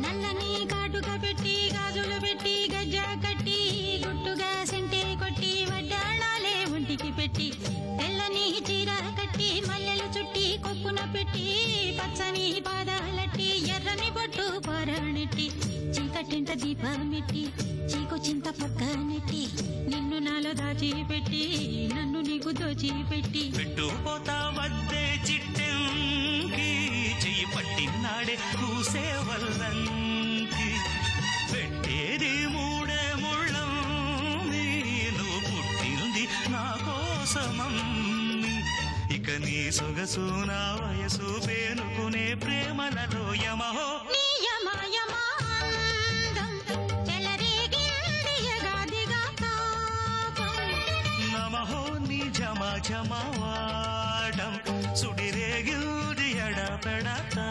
నల్లని కాటుక పెట్టి గాజులు పెట్టి గజ్జా కట్టి గుట్టుగా సెంటే కొట్టి వడ్డాణాలే ఒంటికి పెట్టి తెల్లని చీర కట్టి మల్లెలు చుట్టి కొప్పున పెట్టి పచ్చని పాదాలట్టి ఎర్రని బొట్టు పారాణెట్టి చీకటింట దీపమెట్టి చీకు చింత పక్క నెట్టి నిన్ను నాలో దాచిపెట్టి నన్ను నీకు దోచిపెట్టి పెట్టుపోతా వద్దే చిట్టెంకి చెయ్యి పట్టినాడే కూసే వల్లంకి పెట్టేది మూడే ముళ్ళం నువ్వు పుట్టింది నా కోసమమ్మి ఇక నీ సొగసు నా వయసు పేనుకునే ప్రేమలలో యమహో నమహో నీ జమ జమవాడం సుడిరేగిల్ది ఎడపెడతా